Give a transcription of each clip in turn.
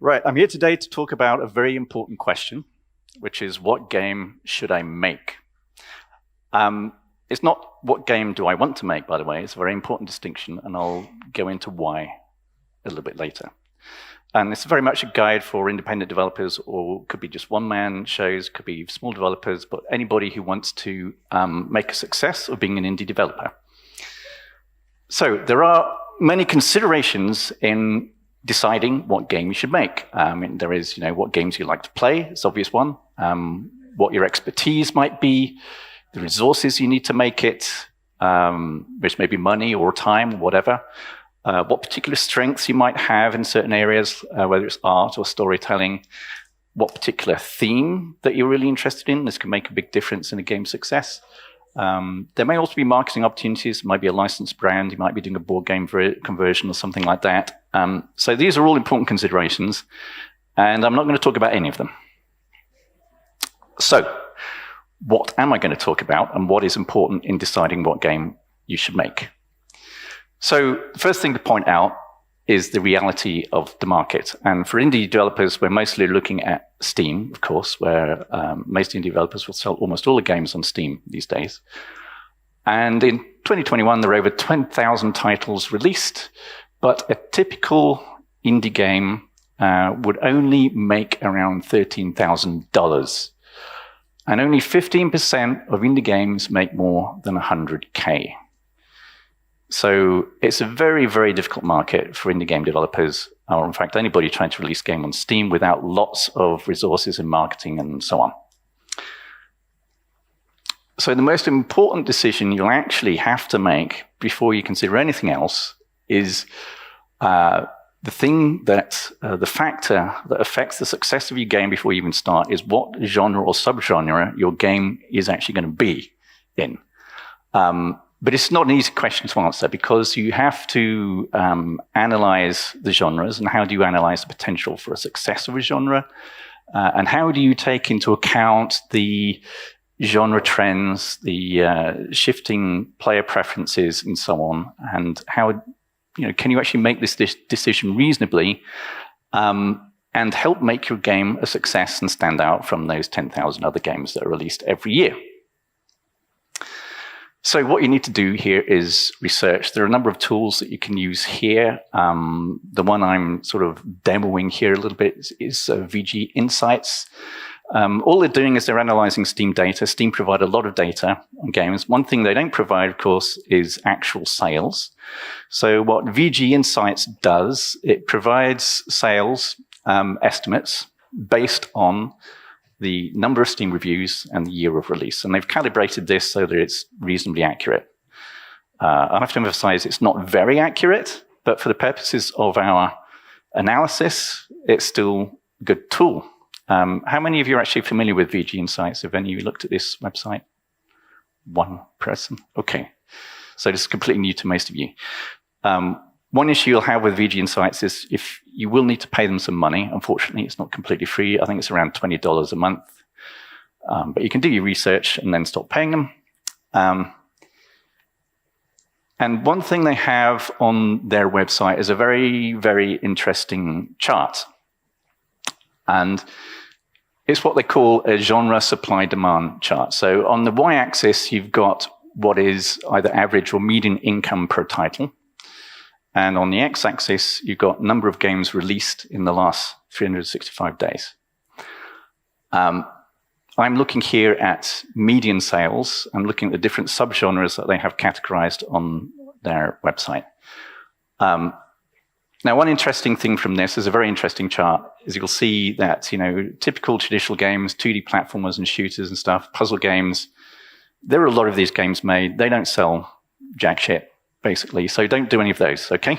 Right, I'm here today to talk about a very important question, which is what game should I make? It's not what game do I want to make, by the way. It's a very important distinction, and I'll go into why a little bit later. And it's very much a guide for independent developers, or could be just one-man shows, could be small developers, but anybody who wants to make a success of being an indie developer. So there are many considerations in deciding what game you should make. There is, what games you like to play. It's an obvious one. What your expertise might be, the resources you need to make it, which may be money or time, whatever. What particular strengths you might have in certain areas, whether it's art or storytelling. What particular theme that you're really interested in. This can make a big difference in a game's success. There may also be marketing opportunities. It might be a licensed brand. You might be doing a board game conversion or something like that. So these are all important considerations, and I'm not going to talk about any of them. So what am I going to talk about, and what is important in deciding what game you should make? So the first thing to point out is the reality of the market. And for indie developers, we're mostly looking at Steam, of course, where most indie developers will sell almost all the games on Steam these days. And in 2021, there are over 20,000 titles released, but a typical indie game would only make around $13,000. And only 15% of indie games make more than 100K. So it's a very, very difficult market for indie game developers, or in fact, anybody trying to release a game on Steam without lots of resources in marketing and so on. So the most important decision you'll actually have to make before you consider anything else is the factor that affects the success of your game before you even start is what genre or subgenre your game is actually going to be in. But it's not an easy question to answer because you have to analyze the genres, and how do you analyze the potential for a success of a genre? And how do you take into account the genre trends, the shifting player preferences, and so on? And how, can you actually make this decision reasonably and help make your game a success and stand out from those 10,000 other games that are released every year? So what you need to do here is research. There are a number of tools that you can use here. The one I'm sort of demoing here a little bit is VG Insights. All they're doing is they're analyzing Steam data. Steam provide a lot of data on games. One thing they don't provide, of course, is actual sales. So what VG Insights does, it provides sales estimates based on the number of Steam reviews and the year of release. And they've calibrated this so that it's reasonably accurate. I have to emphasize it's not very accurate, but for the purposes of our analysis, it's still a good tool. How many of you are actually familiar with VG Insights? Have any of you looked at this website? One person. Okay. So this is completely new to most of you. One issue you'll have with VG Insights is if you will need to pay them some money. Unfortunately, it's not completely free. I think it's around $20 a month. But you can do your research and then stop paying them. And one thing they have on their website is a very, very interesting chart. And it's what they call a genre supply-demand chart. So on the y-axis, you've got what is either average or median income per title. And on the x-axis, you've got number of games released in the last 365 days. I'm looking here at median sales. I'm looking at the different subgenres that they have categorized on their website. Now, one interesting thing from this is a very interesting chart, is you'll see that, typical traditional games, 2D platformers and shooters and stuff, puzzle games, there are a lot of these games made. They don't sell jack shit, basically, so don't do any of those, okay?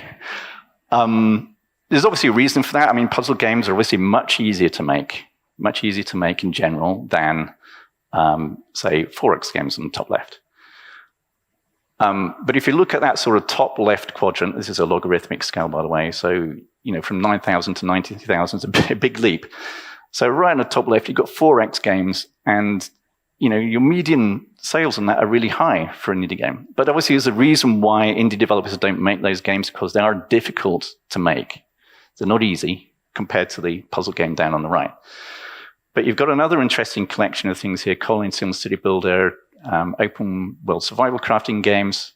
There's obviously a reason for that. I mean, puzzle games are obviously much easier to make in general than, say, 4X games on the top left. But if you look at that sort of top left quadrant, this is a logarithmic scale, by the way, so, from 9,000 to 90,000 is a big leap. So right on the top left, you've got 4X games, and your median sales on that are really high for an indie game. But obviously there's a reason why indie developers don't make those games, because they are difficult to make. They're not easy. compared to the puzzle game down on the right. But you've got another interesting collection of things here: Colony Sim City Builder, open world survival crafting games,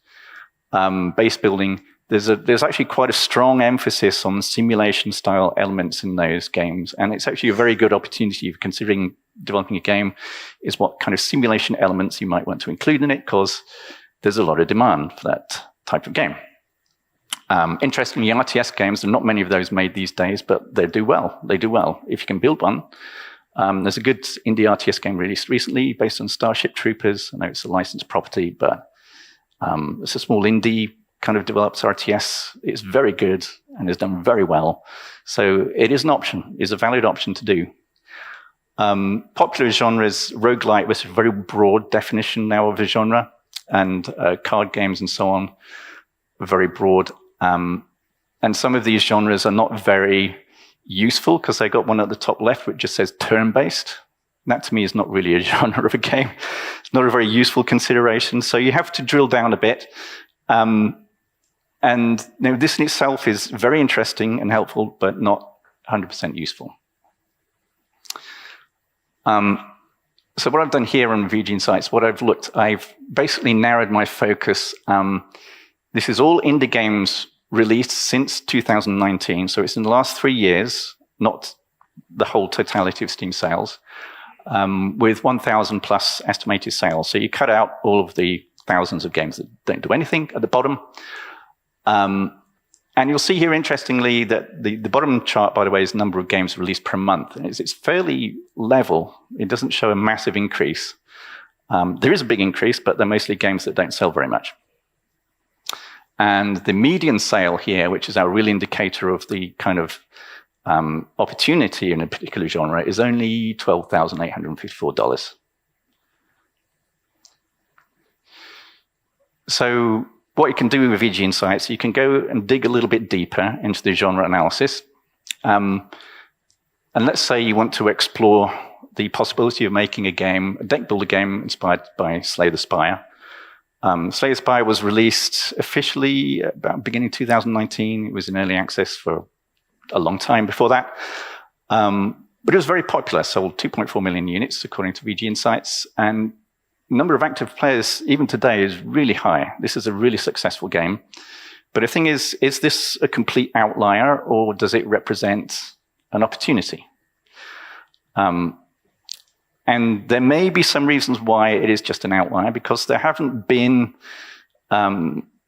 base building. There's actually quite a strong emphasis on simulation style elements in those games, and it's actually a very good opportunity for considering developing a game is what kind of simulation elements you might want to include in it, because there's a lot of demand for that type of game. Interestingly, RTS games, there are not many of those made these days, but they do well. They do well if you can build one. There's a good indie RTS game released recently based on Starship Troopers. I know it's a licensed property, but it's a small indie kind of develops RTS. It's very good and is done very well. So it is an option, is a valid option to do. Popular genres, roguelite, which is a very broad definition now of a genre, and card games and so on, very broad. And some of these genres are not very useful because they got one at the top left which just says turn-based. That to me is not really a genre of a game. It's not a very useful consideration. So you have to drill down a bit. And this in itself is very interesting and helpful, but not 100% useful. So what I've done here on VG Insights, I've basically narrowed my focus. This is all indie games released since 2019. So it's in the last 3 years, not the whole totality of Steam sales, with 1,000 plus estimated sales. So you cut out all of the thousands of games that don't do anything at the bottom. And you'll see here, interestingly, that the bottom chart, by the way, is the number of games released per month. And it's fairly level. It doesn't show a massive increase. There is a big increase, but they're mostly games that don't sell very much. And the median sale here, which is our real indicator of the kind of opportunity in a particular genre, is only $12,854. So what you can do with VG Insights, you can go and dig a little bit deeper into the genre analysis. And let's say you want to explore the possibility of making a deck builder game inspired by Slay the Spire. Slay the Spire was released officially about beginning 2019. It was in early access for a long time before that. But it was very popular, sold 2.4 million units, according to VG Insights. And the number of active players, even today, is really high. This is a really successful game. But the thing is this a complete outlier, or does it represent an opportunity? And there may be some reasons why it is just an outlier, because there haven't been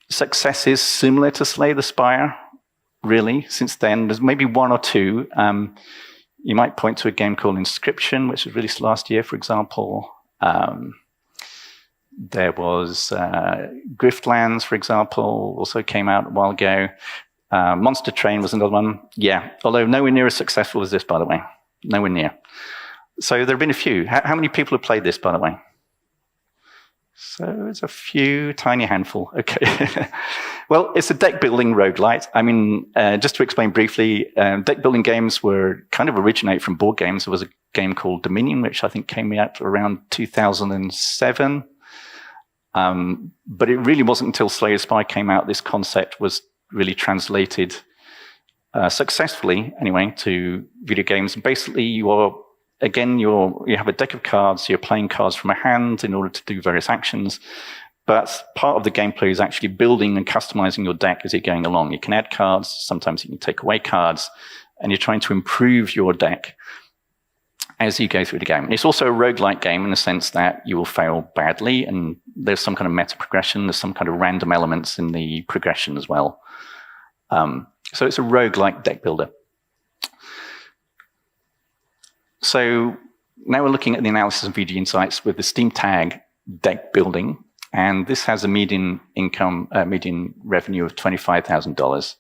successes similar to Slay the Spire, really, since then. There's maybe one or two. You might point to a game called Inscription, which was released last year, for example. There was Griftlands, for example, also came out a while ago. Monster Train was another one. Yeah, although nowhere near as successful as this, by the way. Nowhere near. So there have been a few. How many people have played this, by the way? So it's a few, tiny handful. Okay. Well, it's a deck-building roguelite. I mean, just to explain briefly, deck-building games kind of originate from board games. There was a game called Dominion, which I think came out around 2007. But it really wasn't until Slay the Spire came out this concept was really translated successfully, anyway, to video games. And basically, you have a deck of cards, you're playing cards from a hand in order to do various actions, but part of the gameplay is actually building and customizing your deck as you're going along. You can add cards, sometimes you can take away cards, and you're trying to improve your deck as you go through the game. It's also a roguelike game in the sense that you will fail badly, and there's some kind of meta progression, there's some kind of random elements in the progression as well. So it's a roguelike deck builder. So now we're looking at the analysis of VG Insights with the Steam tag deck building, and this has a median revenue of $25,000.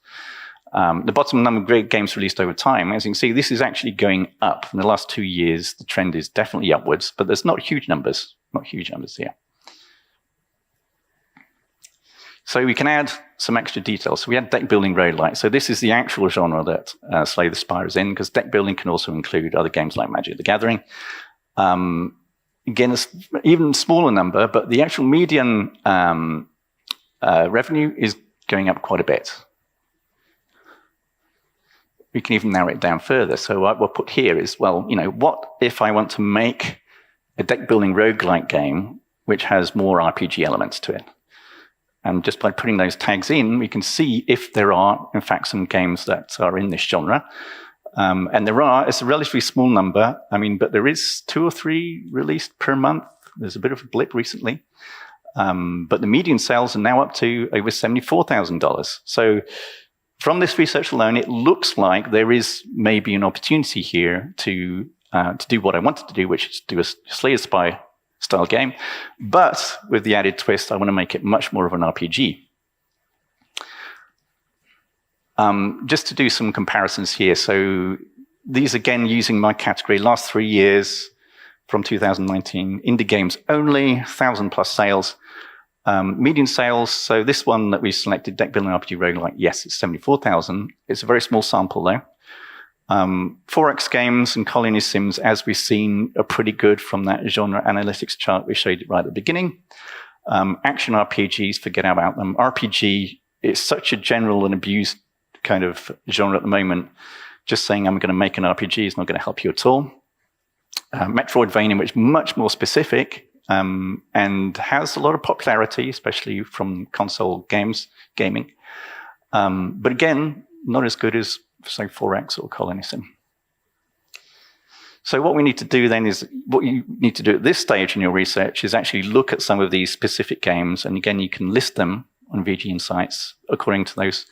The bottom number of great games released over time, as you can see, this is actually going up. In the last 2 years, the trend is definitely upwards, but there's not huge numbers here. So we can add some extra details. So we had deck building roguelite. So this is the actual genre that Slay the Spire is in, because deck building can also include other games like Magic the Gathering. Again, it's even smaller number, but the actual median revenue is going up quite a bit. we can even narrow it down further. So what we'll put here is, well, what if I want to make a deck-building roguelike game which has more RPG elements to it? And just by putting those tags in, we can see if there are, in fact, some games that are in this genre. And there are. It's a relatively small number. But there is 2 or 3 released per month. There's a bit of a blip recently. But the median sales are now up to over $74,000. So from this research alone, it looks like there is maybe an opportunity here to do what I wanted to do, which is do a Slay the Spire style game. But with the added twist, I want to make it much more of an RPG. Just to do some comparisons here. So these, again, using my category, last 3 years from 2019, indie games only, 1,000+ sales. Median sales, so this one that we selected, Deck Building RPG Roguelike, yes, it's 74,000. It's a very small sample, though. 4X games and colony sims, as we've seen, are pretty good from that genre analytics chart we showed you right at the beginning. Action RPGs, forget about them. RPG is such a general and abused kind of genre at the moment. Just saying I'm going to make an RPG is not going to help you at all. Metroidvania, which is much more specific and has a lot of popularity, especially from console gaming. But again, not as good as, say, 4X or Colony Sim. So what we need to do then is, what you need to do at this stage in your research is actually look at some of these specific games. And again, you can list them on VG Insights according to those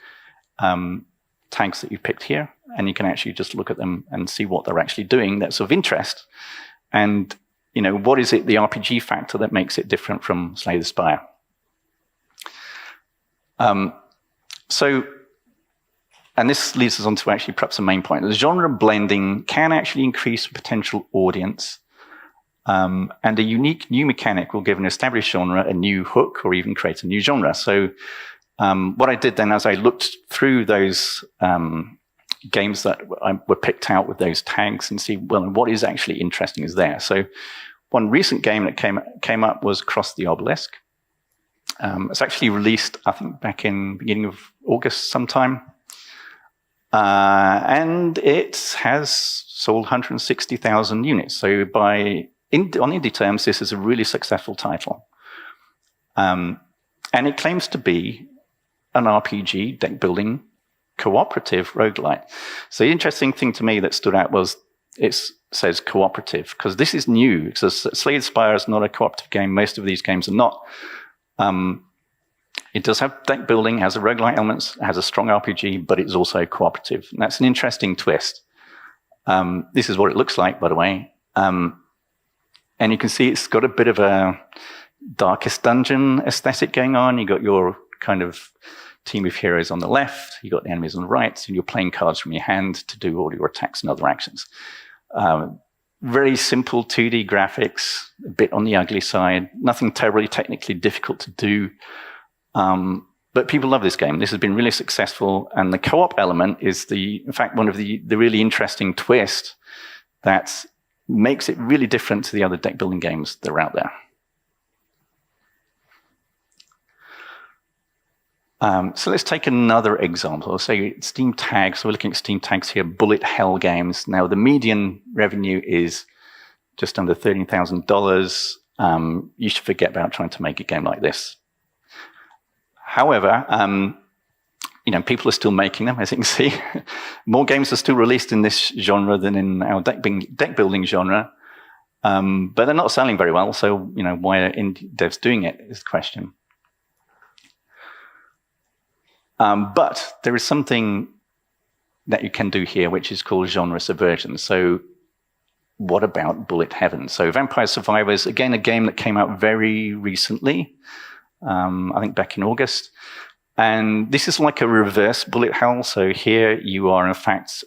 tags that you've picked here. And you can actually just look at them and see what they're actually doing that's of interest. And, what is it, the RPG factor that makes it different from Slay the Spire? And this leads us on to actually perhaps the main point. The genre blending can actually increase potential audience. And a unique new mechanic will give an established genre a new hook or even create a new genre. So what I did then, as I looked through those games that were picked out with those tags and see, well, what is actually interesting is there. So one recent game that came up was Cross the Obelisk. It's actually released, I think, back in beginning of August sometime. And it has sold 160,000 units. So on indie terms, this is a really successful title. And it claims to be an RPG, deck-building, cooperative roguelite. So the interesting thing to me that stood out was it says cooperative, because this is new. Because Slay the Spire is not a cooperative game. Most of these games are not. It does have deck building, has a roguelite elements, has a strong RPG, but it's also cooperative. And that's an interesting twist. This is what it looks like, by the way. And you can see it's got a bit of a Darkest Dungeon aesthetic going on. You got your kind of team of heroes on the left, you got the enemies on the right, and you're playing cards from your hand to do all your attacks and other actions. Very simple 2D graphics, a bit on the ugly side, nothing terribly technically difficult to do. But people love this game. This has been really successful, and the co-op element is in fact, one of the really interesting twists that makes it really different to the other deck building games that are out there. So let's take another example. Say Steam tags. So we're looking at Steam tags here, bullet hell games. Now the median revenue is just under $13,000. You should forget about trying to make a game like this. However, people are still making them, as you can see. More games are still released in this genre than in our deck building genre. But they're not selling very well. So, why are indie devs doing it is the question. But there is something that you can do here, which is called genre subversion. So what about Bullet Heaven? So Vampire Survivors, again, a game that came out very recently, I think back in August. And this is like a reverse bullet hell. So here you are, in fact,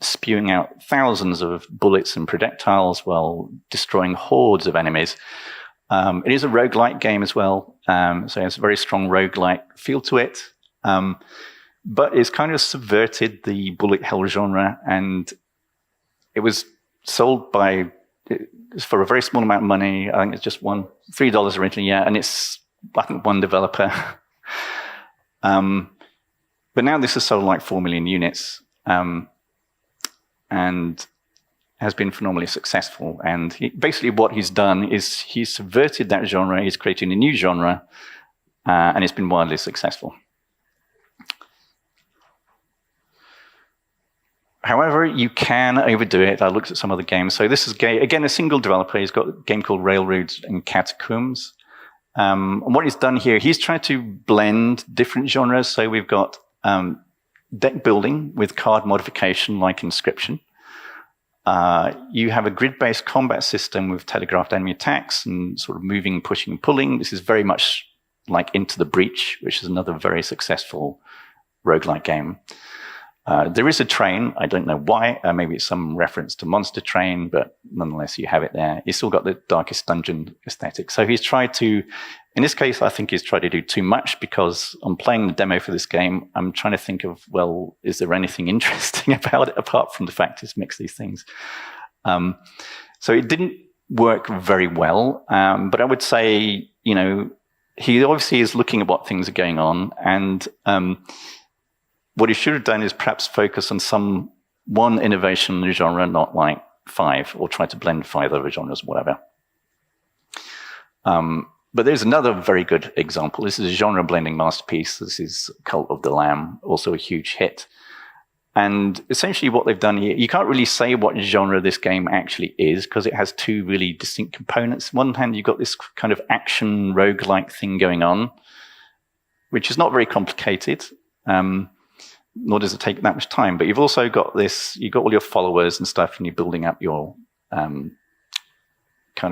spewing out thousands of bullets and projectiles while destroying hordes of enemies. It is a roguelike game as well. So it has a very strong roguelike feel to it. But it's kind of subverted the bullet hell genre, and it was sold for a very small amount of money. I think it's just $3 originally, yeah, and it's, I think, one developer. But now this has sold like 4 million units. and has been phenomenally successful. And basically what he's done is he's subverted that genre, he's created a new genre, and it's been wildly successful. However, you can overdo it. I looked at some other games. So this is, again, a single developer. He's got a game called Railroads and Catacombs. And what he's done here, he's tried to blend different genres. So we've got deck building with card modification like Inscription. You have a grid-based combat system with telegraphed enemy attacks and sort of moving, pushing, and pulling. This is very much like Into the Breach, which is another very successful roguelike game. There is a train. I don't know why. Maybe it's some reference to Monster Train, but nonetheless, you have it there. He's still got the Darkest Dungeon aesthetic. So he's tried to, in this case, I think he's tried to do too much, because I'm playing the demo for this game. I'm trying to think of, well, is there anything interesting about it apart from the fact it's mixed these things? So it didn't work very well. But I would say, you know, he obviously is looking at what things are going on, and what he should have done is perhaps focus on one innovation in the genre, not like 5, or try to blend 5 other genres, whatever. But there's another very good example. This is a genre blending masterpiece. This is Cult of the Lamb, also a huge hit. And essentially what they've done here, you can't really say what genre this game actually is, because it has 2 really distinct components. On one hand, you've got this kind of action roguelike thing going on, which is not very complicated. Nor does it take that much time, but you've also got this, you've got all your followers and stuff, and you're building up your kind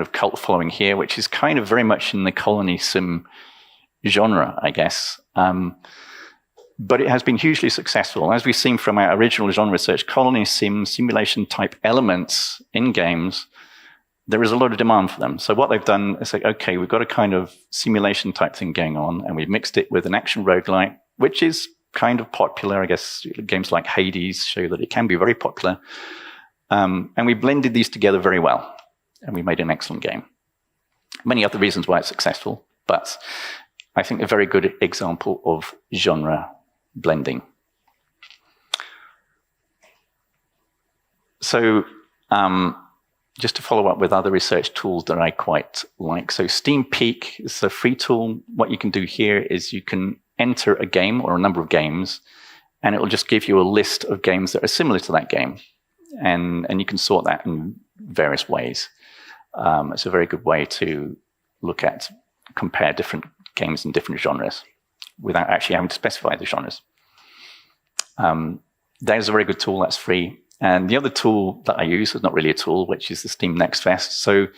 of cult following here, which is kind of very much in the colony sim genre, I guess. But it has been hugely successful. As we've seen from our original genre research, colony sim simulation type elements in games, there is a lot of demand for them. So what they've done is say, okay, we've got a kind of simulation type thing going on, and we've mixed it with an action roguelike, which is kind of popular. I guess games like Hades show that it can be very popular. And we blended these together very well, and we made an excellent game. Many other reasons why it's successful, but I think a very good example of genre blending. So just to follow up with other research tools that I quite like. So Steam Peak is a free tool. What you can do here is you can enter a game or a number of games, and it will just give you a list of games that are similar to that game. And you can sort that in various ways. It's a very good way to compare different games in different genres without actually having to specify the genres. There's a very good tool that's free. And the other tool that I use is not really a tool, which is the Steam Next Fest. So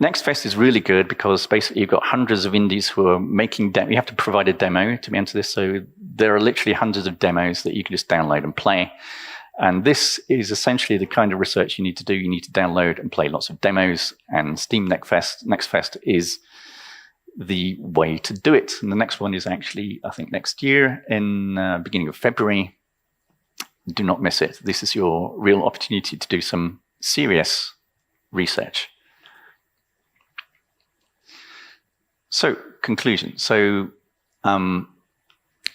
Next Fest is really good because basically you've got hundreds of indies who are making you have to provide a demo to enter this. So there are literally hundreds of demos that you can just download and play. And this is essentially the kind of research you need to do. You need to download and play lots of demos, and Steam Next Fest is the way to do it. And the next one is actually, I think, next year in beginning of February. Do not miss it. This is your real opportunity to do some serious research. So, conclusion. So,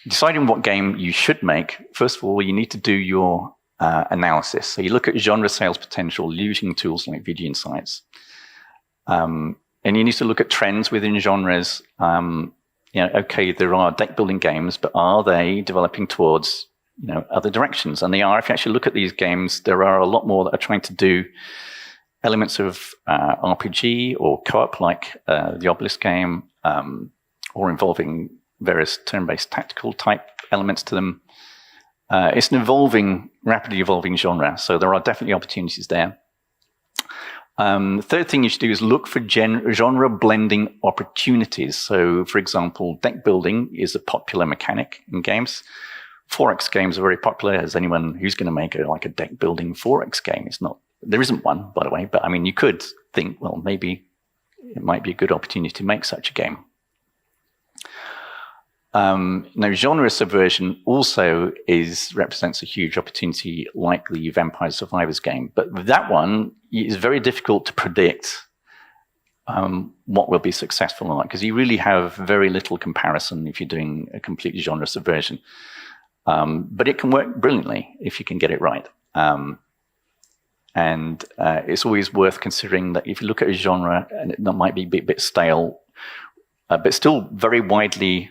deciding what game you should make, first of all, you need to do your analysis. So you look at genre sales potential using tools like VG Insights. And you need to look at trends within genres. Okay, there are deck building games, but are they developing towards other directions? And they are. If you actually look at these games, there are a lot more that are trying to do elements of RPG or co-op, like the Obelisk game, or involving various turn-based tactical type elements to them. It's an rapidly evolving genre, so there are definitely opportunities there. The third thing you should do is look for genre blending opportunities. So, for example, deck building is a popular mechanic in games. 4X games are very popular. As anyone who's going to make a deck building 4X game? There isn't one, by the way, but I mean, you could think, well, maybe it might be a good opportunity to make such a game. Now, genre subversion also represents a huge opportunity, like the Vampire Survivors game. But with that one, it's very difficult to predict what will be successful or not, because you really have very little comparison if you're doing a complete genre subversion. But it can work brilliantly if you can get it right. And it's always worth considering that if you look at a genre and it might be a bit stale, but still very widely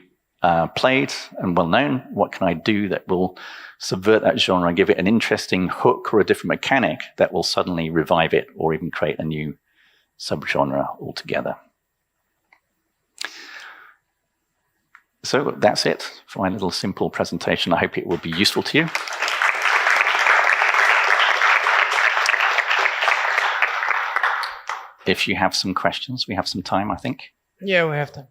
played and well known, what can I do that will subvert that genre, give it an interesting hook or a different mechanic that will suddenly revive it or even create a new subgenre altogether? So that's it for my little simple presentation. I hope it will be useful to you. If you have some questions, we have some time, I think. Yeah, we have time.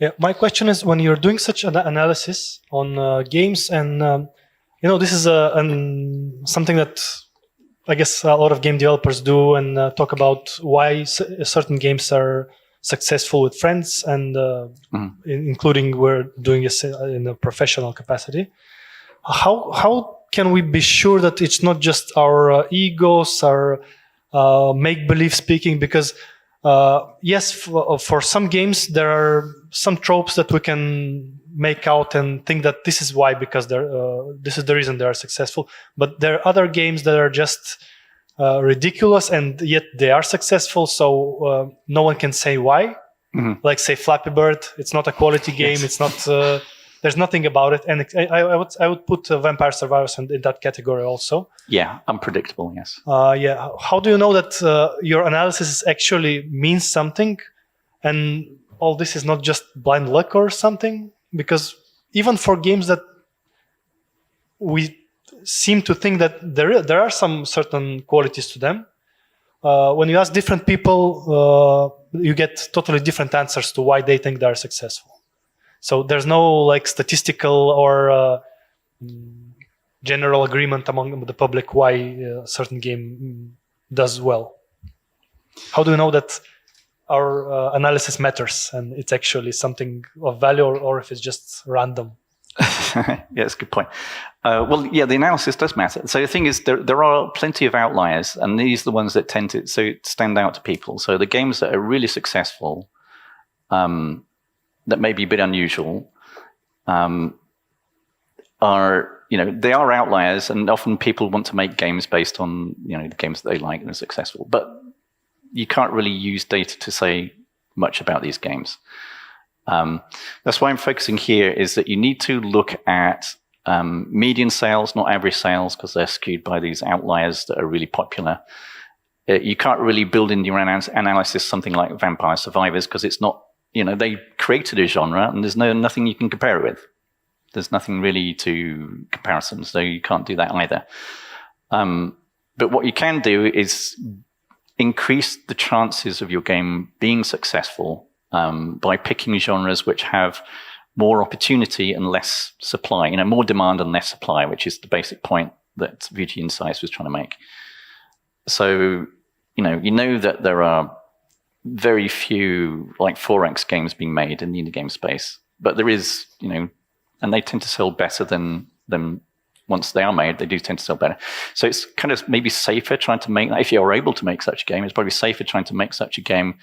Yeah, my question is, when you're doing such an analysis on games, and this is something that I guess a lot of game developers do, and talk about why certain games are successful with friends, and including we're doing it in a professional capacity. How can we be sure that it's not just our egos, our make-believe speaking? Because yes, for some games there are some tropes that we can make out and think that this is why, because this is the reason they are successful. But there are other games that are just ridiculous, and yet they are successful. So no one can say why. Mm-hmm. Like say Flappy Bird, it's not a quality game. Yes. It's not. There's nothing about it, and I would put Vampire Survivors in that category also. Yeah, unpredictable. Yes. Yeah. How do you know that your analysis actually means something, and all this is not just blind luck or something? Because even for games that we seem to think that there are some certain qualities to them, when you ask different people, you get totally different answers to why they think they are successful. So there's no like statistical or general agreement among the public why a certain game does well. How do you know that our analysis matters and it's actually something of value, or if it's just random? Yeah, that's a good point. Well, yeah, the analysis does matter. So the thing is, there are plenty of outliers, and these are the ones that tend to stand out to people. So the games that are really successful, that may be a bit unusual, are, they are outliers, and often people want to make games based on, the games that they like and are successful. But you can't really use data to say much about these games. That's why I'm focusing here, is that you need to look at median sales, not average sales, because they're skewed by these outliers that are really popular. You can't really build in your analysis something like Vampire Survivors, because it's not, they created a genre and there's nothing you can compare it with. There's nothing really to comparison, so you can't do that either. But what you can do is increase the chances of your game being successful by picking genres which have more opportunity and less supply, more demand and less supply, which is the basic point that VG Insights was trying to make. So, you know that there are very few like 4X games being made in the indie game space, but there is, and they tend to sell better than once they are made, they do tend to sell better. So it's kind of maybe safer trying to make that. If you're able to make such a game, it's probably safer trying to make such a game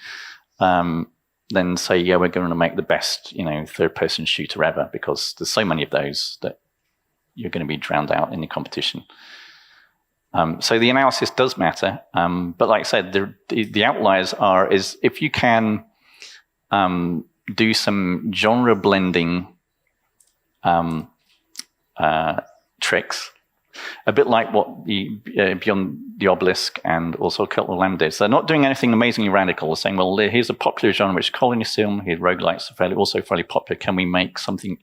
than say, yeah, we're going to make the best, third-person shooter ever, because there's so many of those that you're going to be drowned out in the competition. So the analysis does matter, but like I said, the outliers is if you can do some genre blending tricks, a bit like what the Beyond the Obelisk and also Cult of the Lamb did. So they're not doing anything amazingly radical. They're saying, well, here's a popular genre which is colony sim, here roguelikes are also fairly popular. Can we make something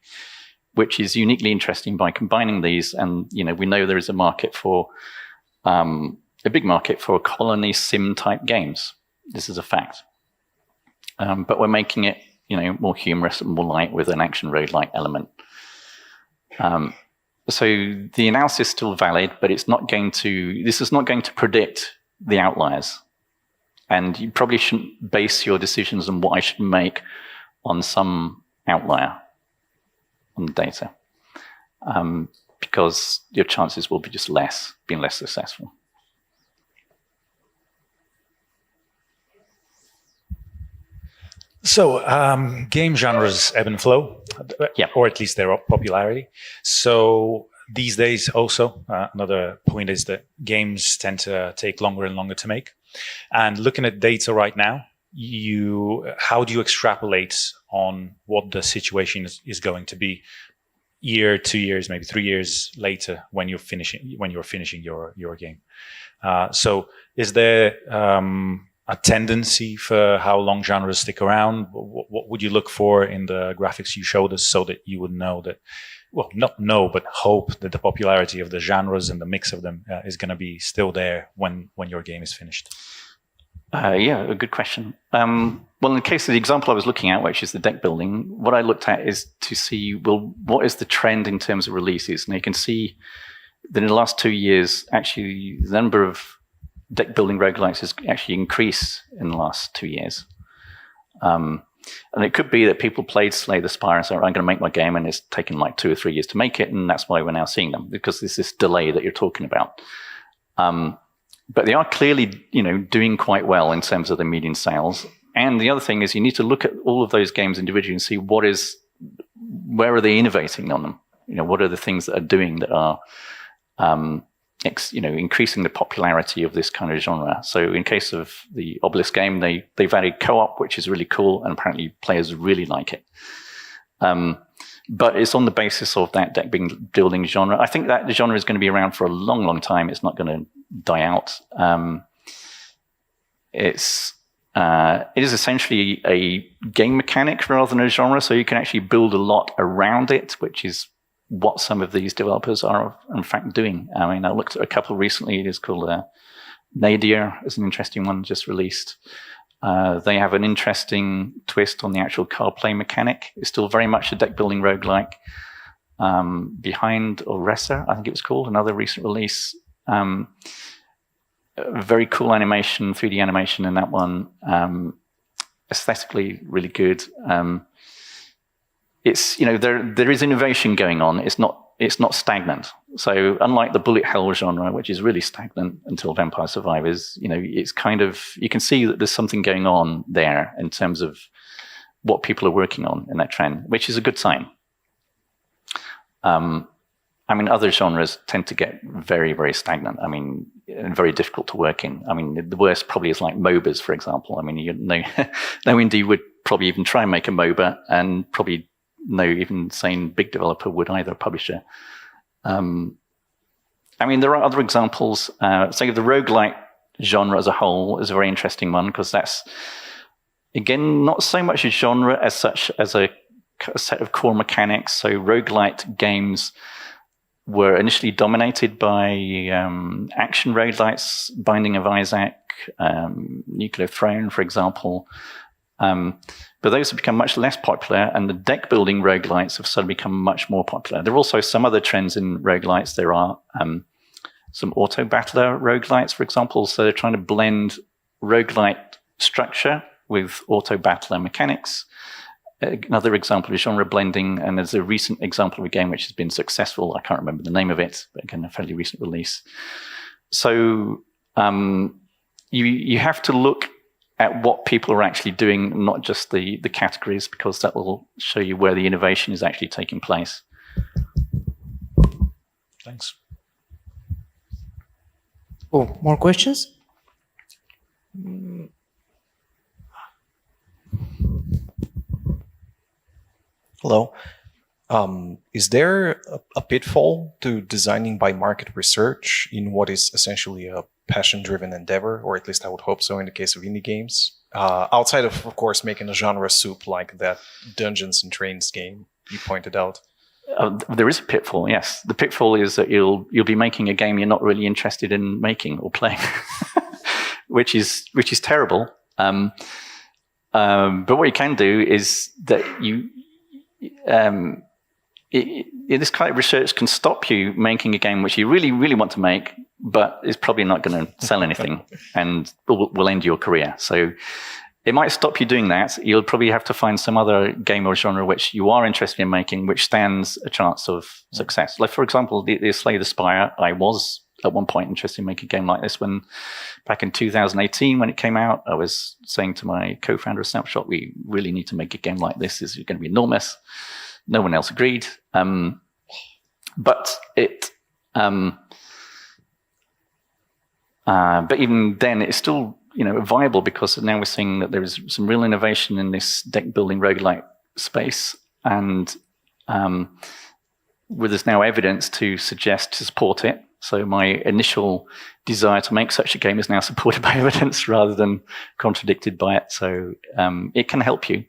which is uniquely interesting by combining these? And we know there is a market for a big market for colony sim type games. This is a fact. But we're making it, more humorous and more light with an action roguelike element. So the analysis is still valid, but this is not going to predict the outliers. And you probably shouldn't base your decisions on what I should make on some outlier on the data. Because your chances will be just being less successful. So, game genres ebb and flow, or at least their popularity. So these days also, another point is that games tend to take longer and longer to make. And looking at data right now, how do you extrapolate on what the situation is going to be year, 2 years, maybe 3 years later when you're finishing your game? So is there a tendency for how long genres stick around? What would you look for in the graphics you showed us so that you would know that, well, not know, but hope that the popularity of the genres and the mix of them is going to be still there when your game is finished? Yeah, a good question. Well, in the case of the example I was looking at, which is the deck building, what I looked at is to see, well, what is the trend in terms of releases? And you can see that in the last 2 years, actually, the number of deck building roguelikes has actually increased in the last 2 years. And it could be that people played Slay the Spire and said, I'm going to make my game, and it's taken like 2 or 3 years to make it, and that's why we're now seeing them, because there's this delay that you're talking about. But they are clearly, doing quite well in terms of the median sales. And the other thing is you need to look at all of those games individually and see where are they innovating on them? What are the things that are doing that are, increasing the popularity of this kind of genre. So in case of the Obelisk game, they've added co-op, which is really cool, and apparently players really like it. But it's on the basis of that deck building genre. I think that the genre is going to be around for a long, long time. It's not going to die out. It is essentially a game mechanic rather than a genre, so you can actually build a lot around it, which is what some of these developers are in fact doing. I mean, I looked at a couple recently. It is called Nadir, is an interesting one just released. They have an interesting twist on the actual card play mechanic. It's still very much a deck building roguelike. Behind Oresa, I think it was called, another recent release. Very cool animation, 3D animation in that one. Aesthetically really good. It's there is innovation going on. It's not stagnant. So unlike the bullet hell genre, which is really stagnant until Vampire Survivors, it's kind of, you can see that there's something going on there in terms of what people are working on in that trend, which is a good sign. I mean, other genres tend to get very, very stagnant. I mean, and very difficult to work in. I mean, the worst probably is like MOBAs, for example. I mean, no indie would probably even try and make a MOBA, and probably no even sane big developer would either, publisher. I mean, there are other examples. Say the roguelike genre as a whole is a very interesting one, because that's, again, not so much a genre as such as a set of core mechanics. So roguelite games were initially dominated by action roguelites, Binding of Isaac, Nuclear Throne, for example. But those have become much less popular, and the deck building roguelites have suddenly become much more popular. There are also some other trends in roguelites. There are some auto battler roguelites, for example. So they're trying to blend roguelite structure with auto battler mechanics. Another example is genre blending, and there's a recent example of a game which has been successful. I can't remember the name of it, but again, a fairly recent release. So you have to look at what people are actually doing, not just the categories, because that will show you where the innovation is actually taking place. Thanks. Oh, more questions? Hello. Is there a pitfall to designing by market research in what is essentially a passion-driven endeavor, or at least I would hope so in the case of indie games? Outside of course, making a genre soup like that Dungeons and Trains game you pointed out. There is a pitfall, yes. The pitfall is that you'll be making a game you're not really interested in making or playing, which is terrible. But what you can do is that this kind of research can stop you making a game which you really, really want to make, but is probably not going to sell anything and will end your career. So it might stop you doing that. You'll probably have to find some other game or genre which you are interested in making, which stands a chance of success. Like, for example, the Slay the Spire, I was at one point interested in making a game like this. When back in 2018, when it came out, I was saying to my co-founder of Snapshot, we really need to make a game like this. This is going to be enormous. No one else agreed. But even then, it's still viable, because now we're seeing that there is some real innovation in this deck building roguelike space, and where there's now evidence to support it. So my initial desire to make such a game is now supported by evidence rather than contradicted by it. So it can help you.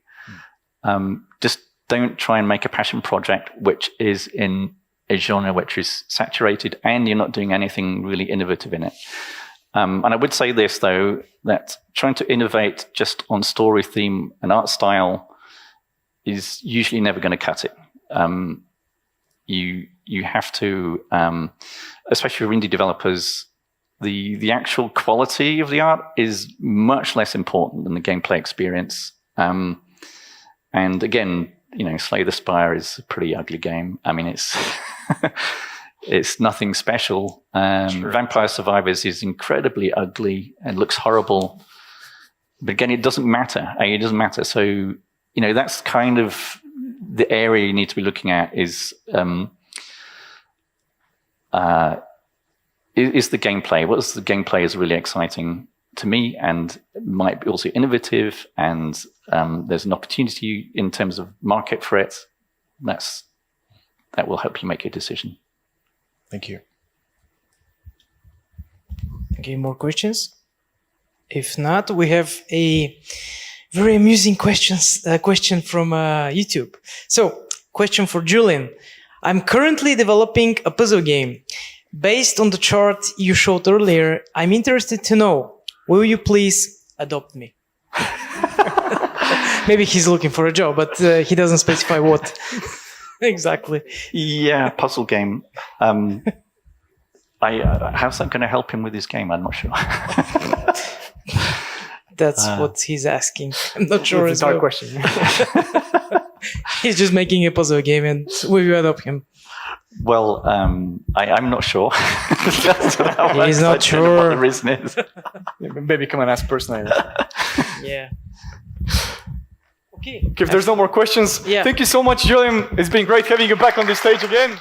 Just don't try and make a passion project which is in a genre which is saturated and you're not doing anything really innovative in it. And I would say this, though, that trying to innovate just on story, theme, and art style is usually never going to cut it. You have to, especially for indie developers, the actual quality of the art is much less important than the gameplay experience. And again, Slay the Spire is a pretty ugly game. I mean, it's it's nothing special. Sure. Vampire Survivors is incredibly ugly and looks horrible. But again, it doesn't matter. It doesn't matter. So, that's kind of the area you need to be looking at is the gameplay. What is the gameplay is really exciting to me and might be also innovative, and there's an opportunity in terms of market for it. That will help you make your decision. Thank you. Okay, more questions? If not, we have a very amusing question from YouTube. So, question for Julian. I'm currently developing a puzzle game. Based on the chart you showed earlier, I'm interested to know, will you please adopt me? Maybe he's looking for a job, but he doesn't specify what. Exactly. Yeah, puzzle game. How's that going to help him with his game? I'm not sure. That's what he's asking. I'm not sure. It's a dark question. He's just making a puzzle game, and will you adopt him? Well, I'm not sure. He's not sure. What the reason is. Maybe come and ask personally. Yeah. Okay. If there's no more questions, Yeah. Thank you so much, Julian. It's been great having you back on the stage again.